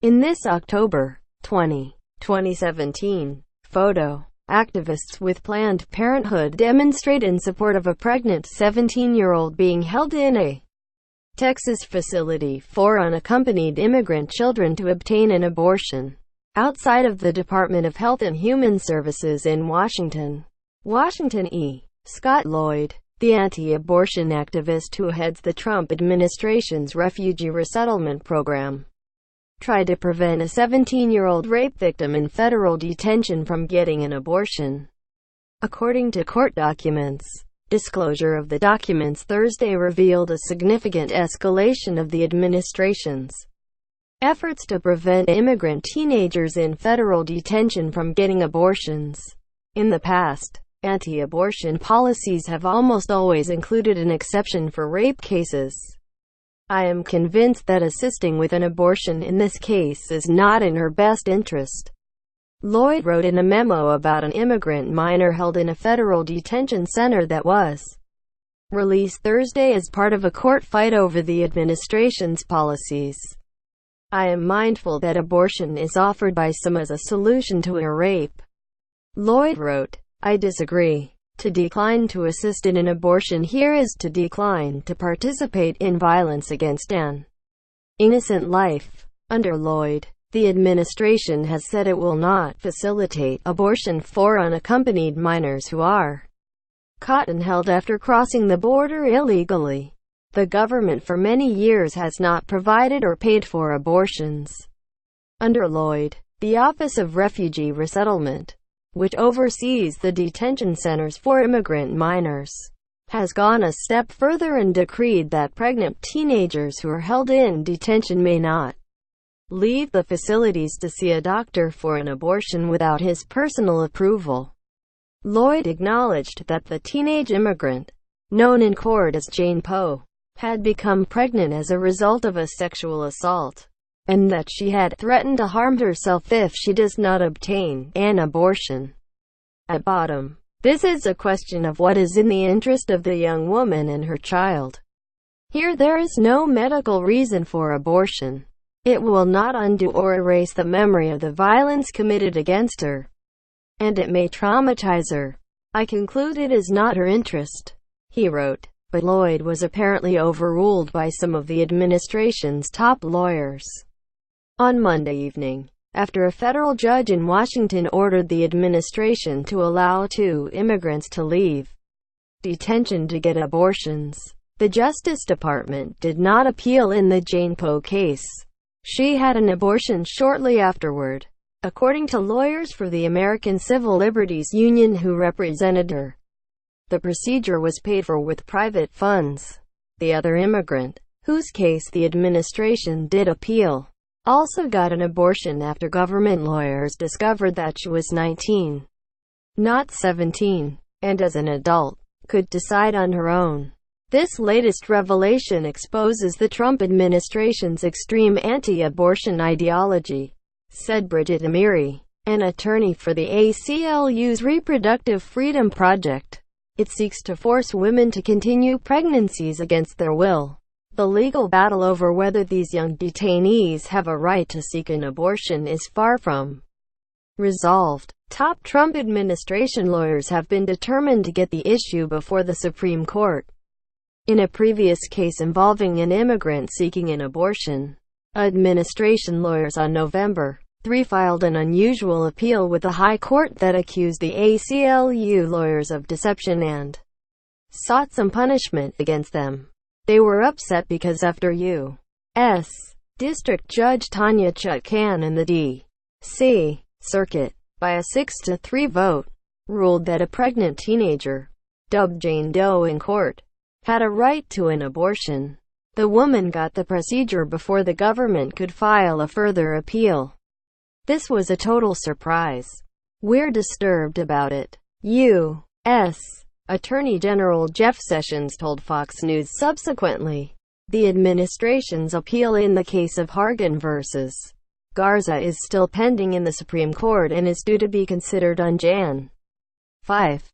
In this October 2017 photo, activists with Planned Parenthood demonstrate in support of a pregnant 17-year-old being held in a Texas facility for unaccompanied immigrant children to obtain an abortion outside of the Department of Health and Human Services in Washington. Scott Lloyd, the anti-abortion activist who heads the Trump administration's refugee resettlement program, tried to prevent a 17-year-old rape victim in federal detention from getting an abortion. According to court documents, disclosure of the documents Thursday revealed a significant escalation of the administration's efforts to prevent immigrant teenagers in federal detention from getting abortions. In the past, anti-abortion policies have almost always included an exception for rape cases. I am convinced that assisting with an abortion in this case is not in her best interest, Lloyd wrote in a memo about an immigrant minor held in a federal detention center that was released Thursday as part of a court fight over the administration's policies. I am mindful that abortion is offered by some as a solution to a rape, Lloyd wrote. I disagree. To decline to assist in an abortion here is to decline to participate in violence against an innocent life. Under Lloyd, the administration has said it will not facilitate abortion for unaccompanied minors who are caught and held after crossing the border illegally. The government for many years has not provided or paid for abortions. Under Lloyd, the Office of Refugee Resettlement, which oversees the detention centers for immigrant minors, has gone a step further and decreed that pregnant teenagers who are held in detention may not leave the facilities to see a doctor for an abortion without his personal approval. Lloyd acknowledged that the teenage immigrant, known in court as Jane Poe, had become pregnant as a result of a sexual assault, and that she had threatened to harm herself if she does not obtain an abortion. At bottom, this is a question of what is in the interest of the young woman and her child. Here there is no medical reason for abortion. It will not undo or erase the memory of the violence committed against her, and it may traumatize her. I conclude it is not her interest, he wrote. But Lloyd was apparently overruled by some of the administration's top lawyers on Monday evening, after a federal judge in Washington ordered the administration to allow 2 immigrants to leave detention to get abortions. The Justice Department did not appeal in the Jane Poe case. She had an abortion shortly afterward, according to lawyers for the American Civil Liberties Union who represented her. The procedure was paid for with private funds. The other immigrant, whose case the administration did appeal, also got an abortion after government lawyers discovered that she was 19, not 17, and as an adult, could decide on her own. This latest revelation exposes the Trump administration's extreme anti-abortion ideology, said Bridget Amiri, an attorney for the ACLU's Reproductive Freedom Project. It seeks to force women to continue pregnancies against their will. The legal battle over whether these young detainees have a right to seek an abortion is far from resolved. Top Trump administration lawyers have been determined to get the issue before the Supreme Court. In a previous case involving an immigrant seeking an abortion, administration lawyers on November 3 filed an unusual appeal with the High Court that accused the ACLU lawyers of deception and sought some punishment against them. They were upset because after U.S. District Judge Tanya Chutkan in the D.C. Circuit, by a 6-3 vote, ruled that a pregnant teenager, dubbed Jane Doe in court, had a right to an abortion. The woman got the procedure before the government could file a further appeal. This was a total surprise. We're disturbed about it, U.S. Attorney General Jeff Sessions told Fox News subsequently. The administration's appeal in the case of Hargan v. Garza is still pending in the Supreme Court and is due to be considered on Jan. 5.